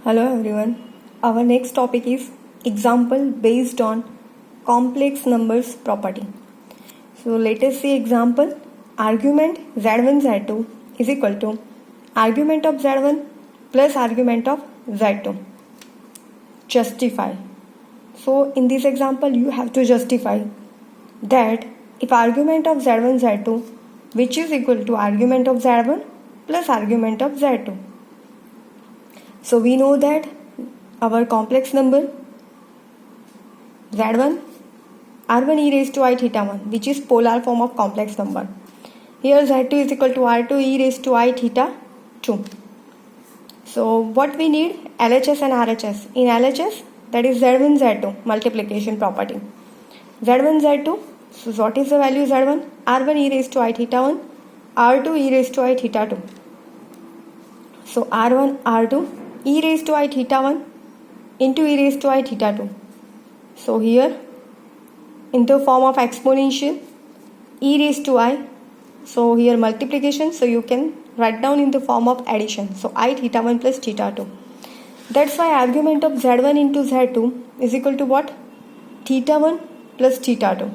Hello everyone. Our next topic is example based on complex numbers property. So let us see example. Argument z1 z2 is equal to argument of z1 plus argument of z2. Justify. So in this example you have to justify that if argument of z1 z2 which is equal to argument of z1 plus argument of z2. So we know that our complex number z1 r1 e raised to I theta 1 which is polar form of complex number. Here z2 is equal to r2 e raised to I theta 2. So what we need? LHS and RHS. In LHS that is z1 z2 multiplication property. z1 z2. So what is the value z1? r1 e raised to I theta 1, r2 e raised to I theta 2. So r1 r2 e raised to I theta 1 into e raised to I theta 2. So here in the form of exponential e raised to I. So here multiplication. So you can write down in the form of addition. So I theta 1 plus theta 2. That's why argument of z1 into z2 is equal to what? Theta 1 plus theta 2.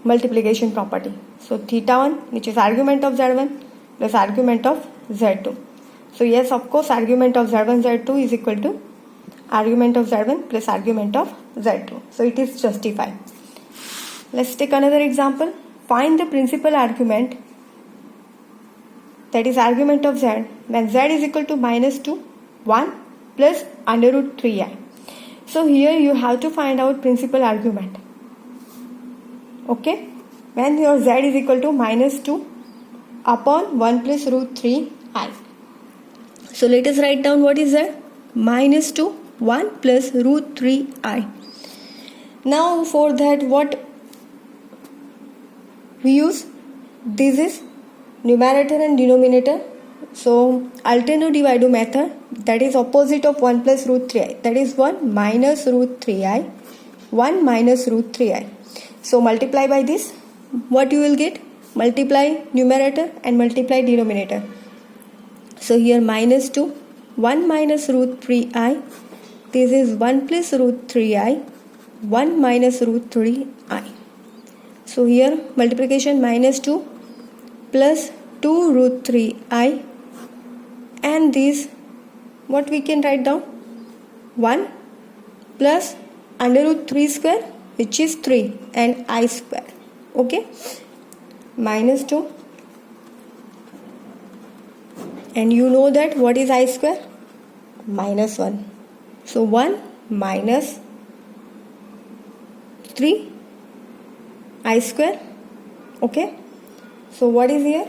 Multiplication property. So theta 1 which is argument of z1 plus argument of z2. So yes, of course, argument of z1 z2 is equal to argument of z1 plus argument of z2. So it is justified. Let's take another example. Find the principal argument, that is argument of z when z is equal to minus 2, 1 plus under root 3i. So here you have to find out principal argument. Okay, when your z is equal to minus 2 upon 1 plus root 3i. So let us write down what is that? Minus 2, 1 plus root 3i. Now for that what we use? This is numerator and denominator. So alternative divide method, that is opposite of 1 plus root 3i. That is 1 minus root 3i. 1 minus root 3i. So multiply by this. What you will get? Multiply numerator and multiply denominator. So here minus 2, 1 minus root 3i. This is 1 plus root 3i, 1 minus root 3i. So here multiplication minus 2 plus 2 root 3i. And this, what we can write down? 1 plus under root 3 square which is 3 and I square. Okay. Minus 2. And you know that what is I square? Minus 1. So 1 minus 3 I square. Okay. So what is here?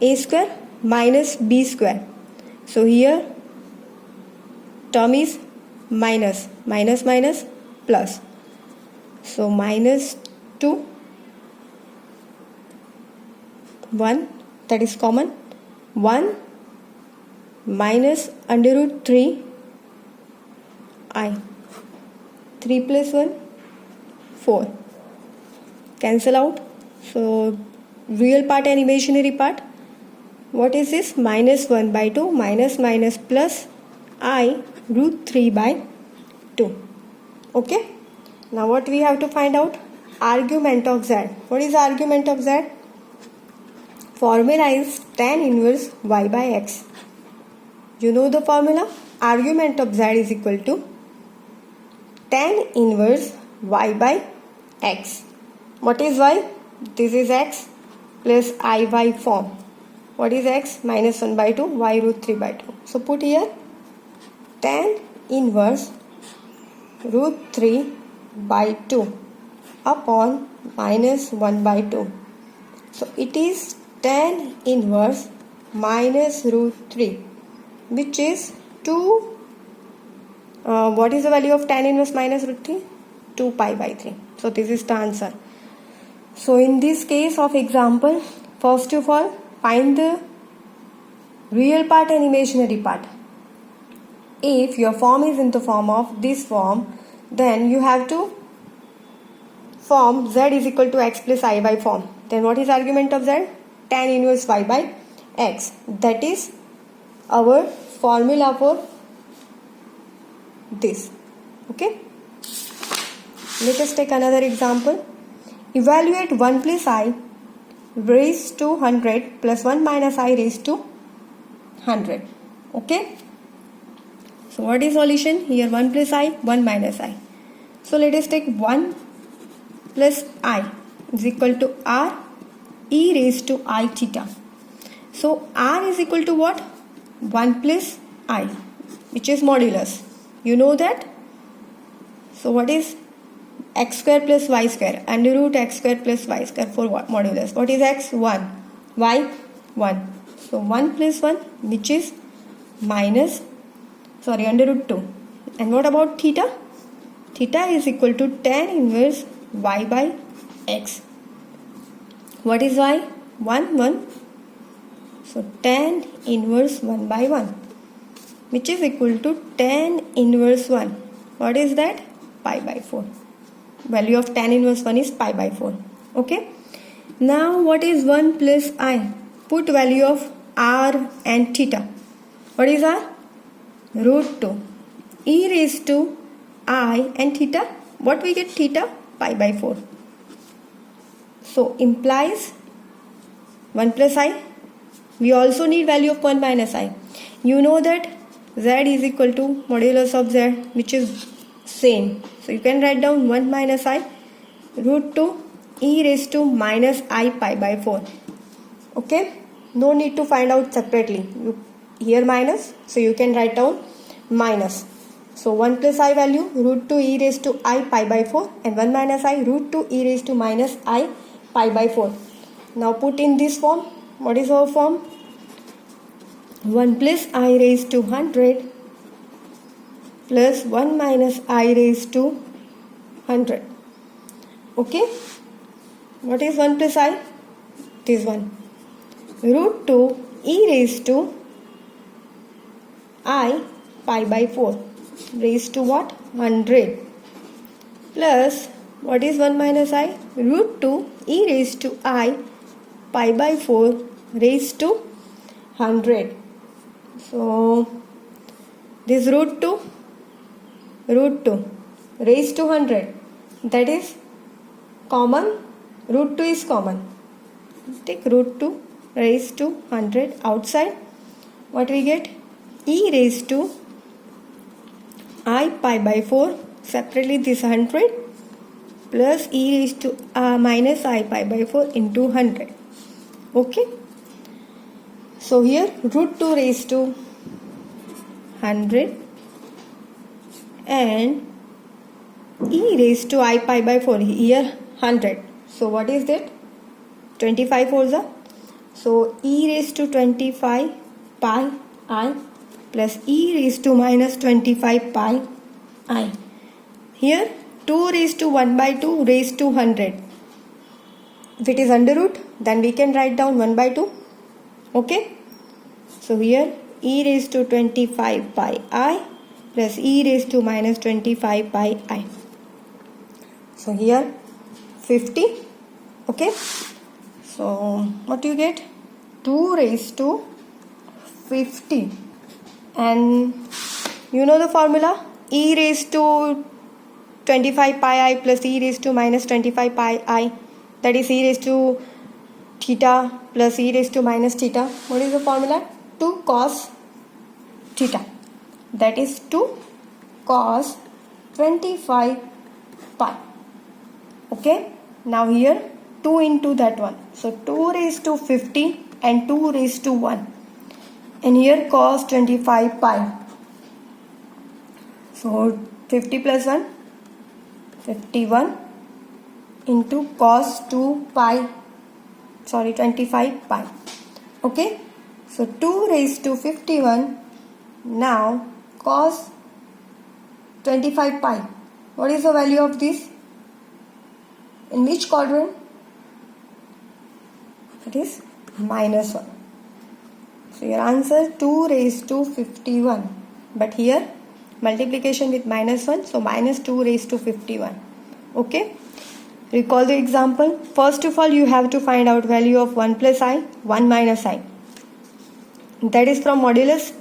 A square minus B square. So here term is minus. Minus minus plus. So minus 2. 1. That is common. 1 minus under root 3 I. 3 plus 1 4. Cancel out. So real part and imaginary part. What is this? Minus 1 by 2 minus minus plus I root 3 by 2. Okay. Now what we have to find out? Argument of z. What is the argument of z? Formula is tan inverse y by x. You know the formula? Argument of z is equal to tan inverse y by x. What is y? This is x plus iy form. What is x? Minus 1 by 2, y root 3 by 2. So put here tan inverse root 3 by 2 upon minus 1 by 2. So it is tan inverse minus root 3 which is 2. What is the value of tan inverse minus root 3? 2 pi by 3. So this is the answer. So in this case of example, first of all find the real part and imaginary part. If your form is in the form of this form, then you have to form z is equal to x plus I by form. Then what is argument of z? Tan inverse y by x. That is our formula for this. Okay. Let us take another example. Evaluate 1 plus I raised to 100 plus 1 minus I raised to 100. Okay. So what is solution? Here 1 plus I, 1 minus I. So let us take 1 plus I is equal to R e raised to I theta. So R is equal to what? 1 plus I, which is modulus. You know that? So what is x square plus y square? Under root x square plus y square for what? Modulus. What is x? 1. Y? 1. So 1 plus 1, which is under root 2. And what about theta? Theta is equal to tan inverse y by x. What is y? 1, 1. So tan inverse 1 by 1, which is equal to tan inverse 1. What is that? Pi by 4. Value of tan inverse 1 is pi by 4. Okay. Now what is 1 plus I? Put value of r and theta. What is r? Root 2. E raised to I and theta. What we get? Theta? Pi by 4. So implies 1 plus I. We also need value of 1 minus I. You know that z is equal to modulus of z, which is same. So you can write down 1 minus I root 2 e raised to minus I pi by 4. Okay. No need to find out separately. Here minus. So you can write down minus. So 1 plus I value root 2 e raised to I pi by 4 and 1 minus I root 2 e raised to minus I pi by 4. Now put in this form. What is our form? 1 plus I raised to 100 plus 1 minus I raised to 100. Okay. What is 1 plus I? This one. Root 2 e raised to I pi by 4 raised to what? 100 plus what is 1 minus I? Root 2 e raised to I pi by 4 raised to 100. So this root 2 raised to 100, that is common. Root 2 is common. Take root 2 raised to 100 outside. What we get? E raised to I pi by 4. Separately this 100 plus e raised to minus I pi by 4 into 100. Okay. So here root 2 raised to 100 and e raised to I pi by 4. Here 100. So what is that? 25 4 So e raised to 25 pi I plus e raised to minus 25 pi I. Here 2 raised to 1 by 2 raised to 100. If it is under root, then we can write down 1 by 2. Okay. So here e raised to 25 pi I plus e raised to minus 25 pi I. So here 50. Okay. So what do you get? 2 raised to 50. And you know the formula? E raised to 25 pi I plus e raised to minus 25 pi I. That is e raised to theta plus e raised to minus theta. What is the formula? 2 cos theta. That is 2 cos 25 pi. Okay. Now here 2 into that one. So 2 raised to 50 and 2 raised to 1. And here cos 25 pi. So 50 plus 1, 51 into cos 25 pi. Okay. So 2 raised to 51. Now cos 25 pi. What is the value of this? In which quadrant? It is minus 1. So your answer 2 raised to 51. But here multiplication with minus 1. So minus 2 raised to 51. Okay. Recall the example. First of all, you have to find out value of 1 plus I, 1 minus I. that is from modulus,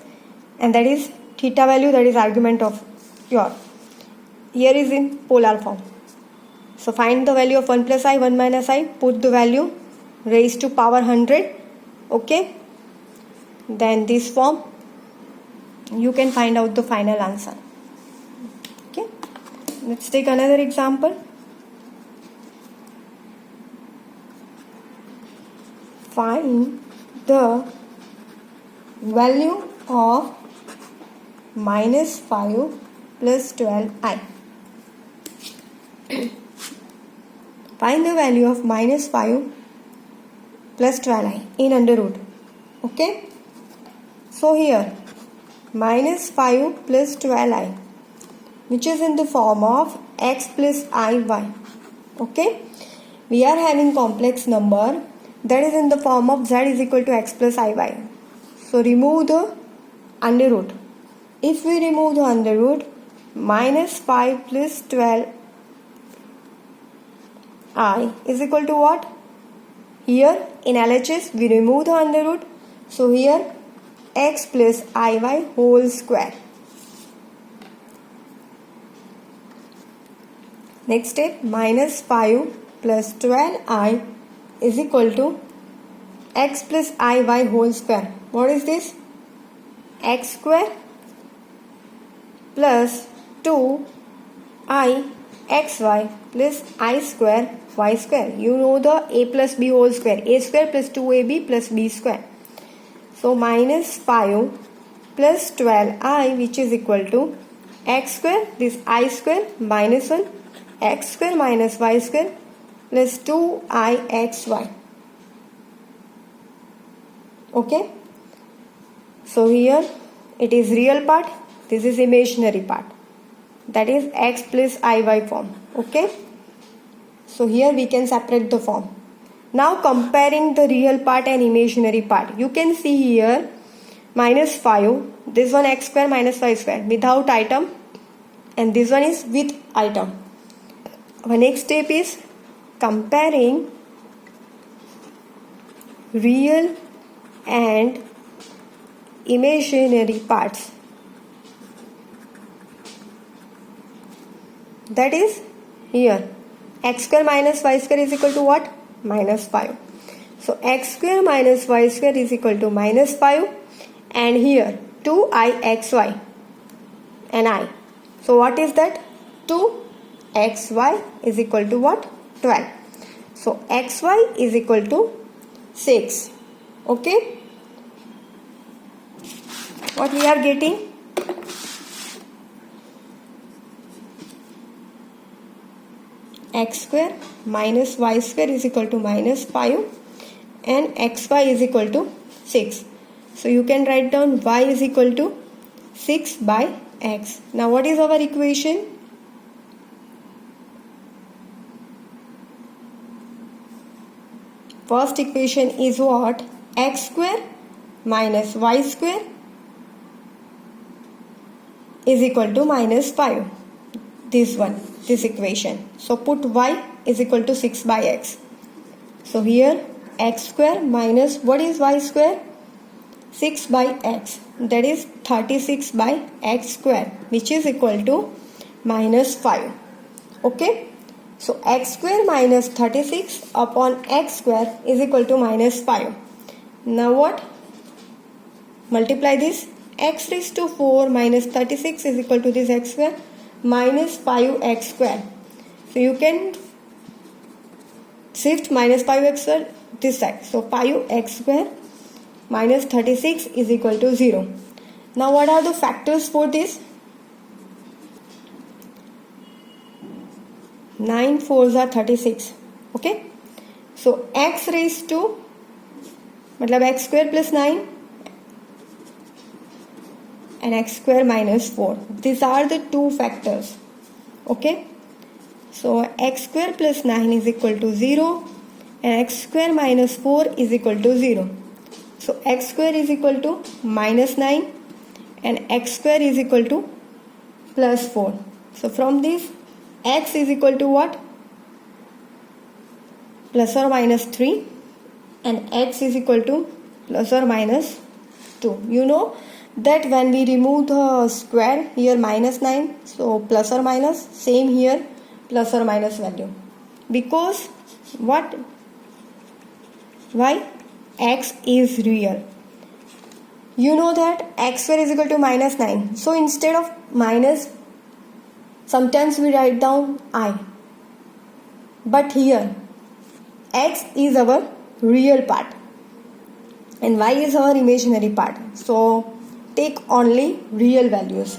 and that is theta value, that is argument of your. Here is in polar form. So find the value of 1 plus I, 1 minus I, put the value raised to power 100. Okay, then this form you can find out the final answer. Okay, let's take another example. Find the value of minus 5 plus 12i. Find the value of minus 5 plus 12i in under root. Okay, so here minus 5 plus 12i, which is in the form of x plus iy. Okay, we are having complex number that is in the form of z is equal to x plus iy. So remove the under root. If we remove the under root, minus 5 plus 12i is equal to what? Here in LHS we remove the under root. So here x plus iy whole square. Next step, minus 5 plus 12i is equal to x plus iy whole square. What is this? X square plus 2i xy plus I square y square. You know the a plus b whole square. A square plus 2ab plus b square. So minus 5 plus 12i, which is equal to x square, this I square minus 1, x square minus y square plus 2ixy. Okay, so here it is real part, this is imaginary part, that is x plus iy form. Okay, so here we can separate the form. Now comparing the real part and imaginary part, you can see here minus 5, this one x square minus y square without item, and this one is with item. Our next step is comparing real and imaginary parts. That is here x square minus y square is equal to what? Minus 5. So x square minus y square is equal to minus 5, and here 2ixy and I. So what is that? 2xy is equal to what? 12. So xy is equal to 6. Okay, what we are getting? X square minus y square is equal to minus 5 and xy is equal to 6. So you can write down y is equal to 6 by x. Now what is our equation? First equation is what? X square minus y square is equal to minus 5. This one, this equation. So put y is equal to 6 by x. So here x square minus what is y square? 6 by x. That is 36 by x square, which is equal to minus 5. Okay. So x square minus 36 upon x square is equal to minus 5. Now what? Multiply this. X raised to 4 minus 36 is equal to this x square minus 5x square. So you can shift minus 5x square this side. So 5x square minus 36 is equal to 0. Now what are the factors for this? 9 4s are 36. Okay. So x raised to matlab x square plus 9 and x square minus 4. These are the two factors. Okay. So x square plus 9 is equal to 0 and x square minus 4 is equal to 0. So x square is equal to minus 9 and x square is equal to plus 4. So from this x is equal to what? Plus or minus 3 and x is equal to plus or minus 2. You know that when we remove the square here minus 9, so plus or minus, same here plus or minus value, because what, why, x is real. You know that x square is equal to minus 9, so instead of minus sometimes we write down I, but here x is our real part and y is our imaginary part, so take only real values.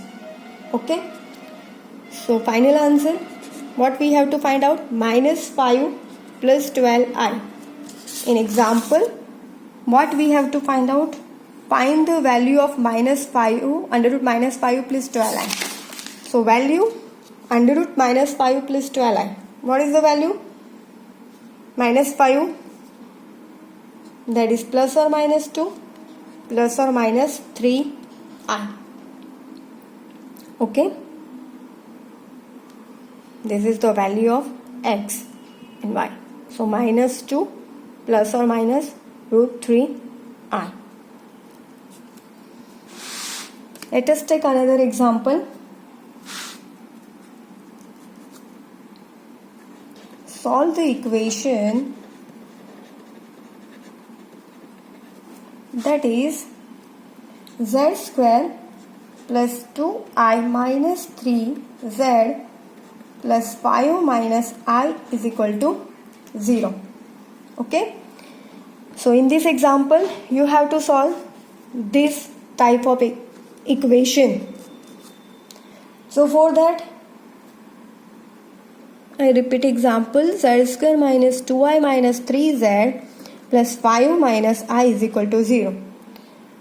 Okay, so final answer, what we have to find out, minus 5 plus 12i. In example, what we have to find out, find the value of minus 5 under root minus 5 plus 12i. So value under root minus 5 plus 12i, what is the value? Minus 5, that is plus or minus 2 plus or minus 3i. Okay, this is the value of x and y. So minus 2 plus or minus root 3i. Let us take another example. Solve the equation that is z square plus 2i minus 3z plus 5 minus I is equal to 0. Okay, so in this example you have to solve this type of equation. So for that, I repeat example, z square minus 2i minus 3z plus 5 minus I is equal to 0.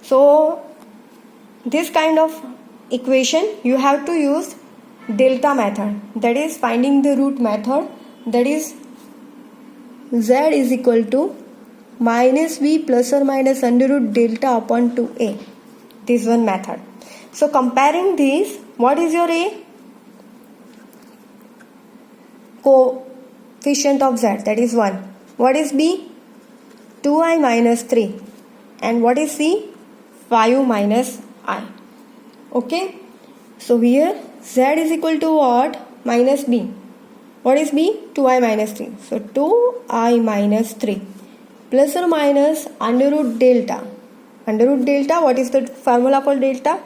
So this kind of equation you have to use delta method, that is finding the root method, that is z is equal to minus b plus or minus under root delta upon 2a, this one method. So comparing these, what is your a? Coefficient of z, that is 1. What is b? 2i minus 3. And what is c? 5 minus I. Okay, so here z is equal to what? Minus b. What is b? 2i minus 3. So 2i minus 3 plus or minus under root delta. Under root delta, what is the formula for delta?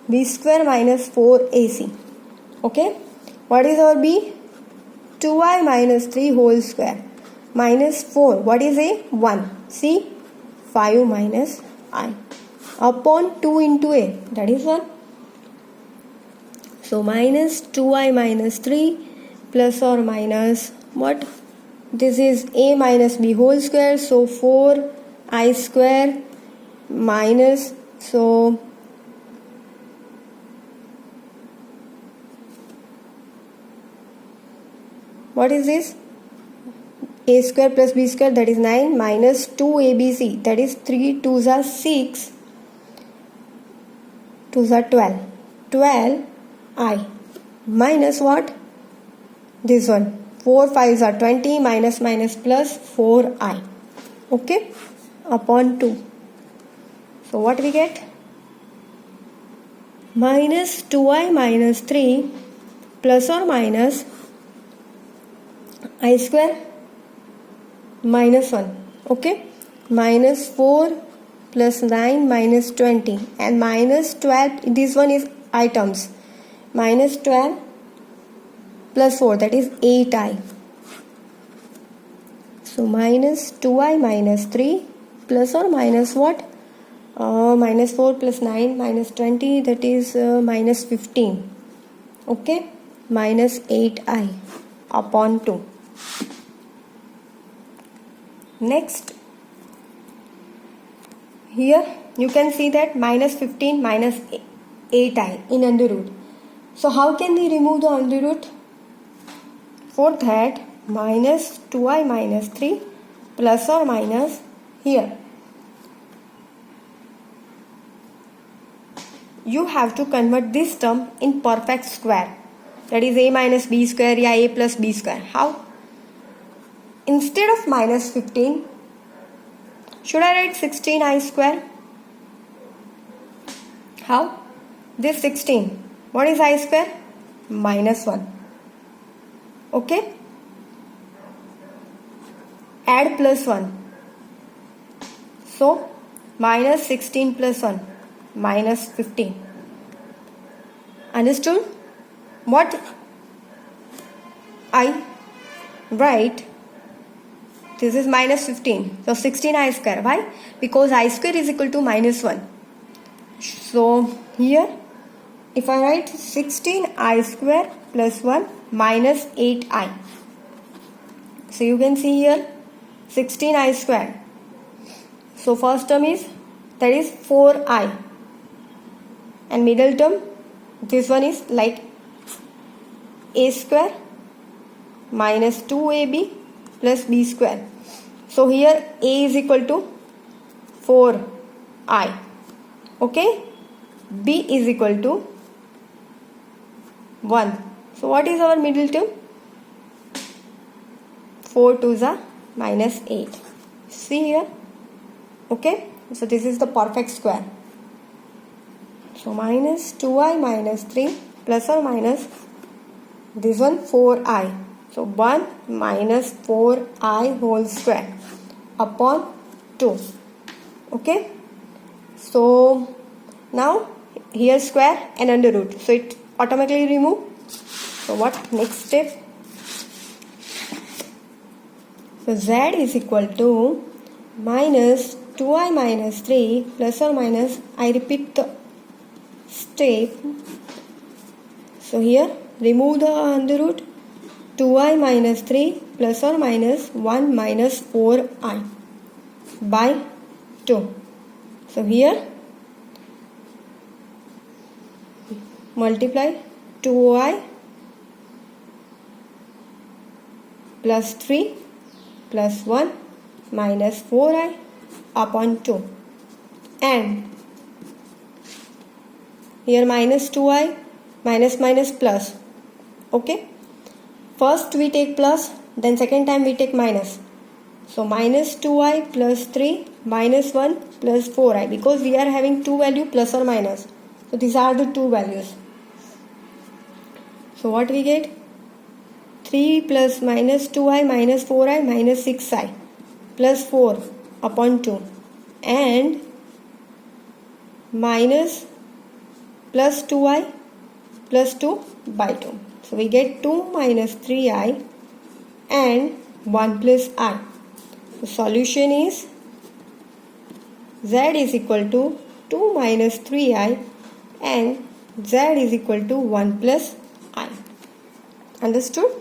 B square minus 4ac. Okay, what is our b? 2i minus 3 whole square minus 4. What is a? 1. C? 5 minus I upon 2 into a, that is 1. So minus 2i minus 3 plus or minus what? This is a minus b whole square, so 4i square minus, so what is this? A square plus b square, that is 9, minus 2abc, that is 3 2s are 6, 2s are 12, 12i minus what? This one, 4 5s are 20, minus minus plus 4i. Okay, upon 2. So what we get? Minus 2i minus 3 plus or minus I square minus 1. Okay, minus 4 plus 9 minus 20 and minus 12, this one is I terms, minus 12 plus 4, that is 8i. So minus 2i minus 3 plus or minus what? Minus 4 plus 9 minus 20, that is minus 15. Okay, minus 8i upon 2. Next, here you can see that minus 15 minus 8i in under root. So how can we remove the under root? For that, minus 2i minus 3 plus or minus here. You have to convert this term in perfect square, that is a minus b square or a plus b square. How? Instead of minus 15, should I write 16i square? How? This 16. What is I square? Minus 1. Okay? Add plus 1. So, minus 16 plus 1. Minus 15. Understood? What I write? This is minus 15. So 16 I square. Why? Because I square is equal to minus 1. So here, if I write 16 I square plus 1 minus 8I. So you can see here 16 I square. So first term is, that is 4I. And middle term, this one is like A square minus 2AB plus B square. So here A is equal to 4I. Okay? B is equal to 1. So what is our middle term? 4 2s are minus 8. See here? Okay? So this is the perfect square. So minus 2I minus 3 plus or minus this one 4I. So 1 minus 4I whole square upon 2. Okay? So now here square and under root. So it automatically remove. So what next step? So Z is equal to minus 2I minus 3 plus or minus, I repeat the step. So here remove the under root. 2I minus 3 plus or minus 1 minus 4I by 2. So here multiply 2I plus 3 plus 1 minus 4I upon 2. And here minus 2I minus minus plus. Okay? First we take plus, then second time we take minus. So minus 2I plus 3 minus 1 plus 4I, because we are having two value plus or minus. So these are the two values. So what we get? 3 plus minus 2I minus 4I minus 6I plus 4 upon 2 and minus plus 2I plus 2 by 2. So we get 2 minus 3I and 1 plus I. The solution is Z is equal to 2 minus 3I and Z is equal to 1 plus I. Understood?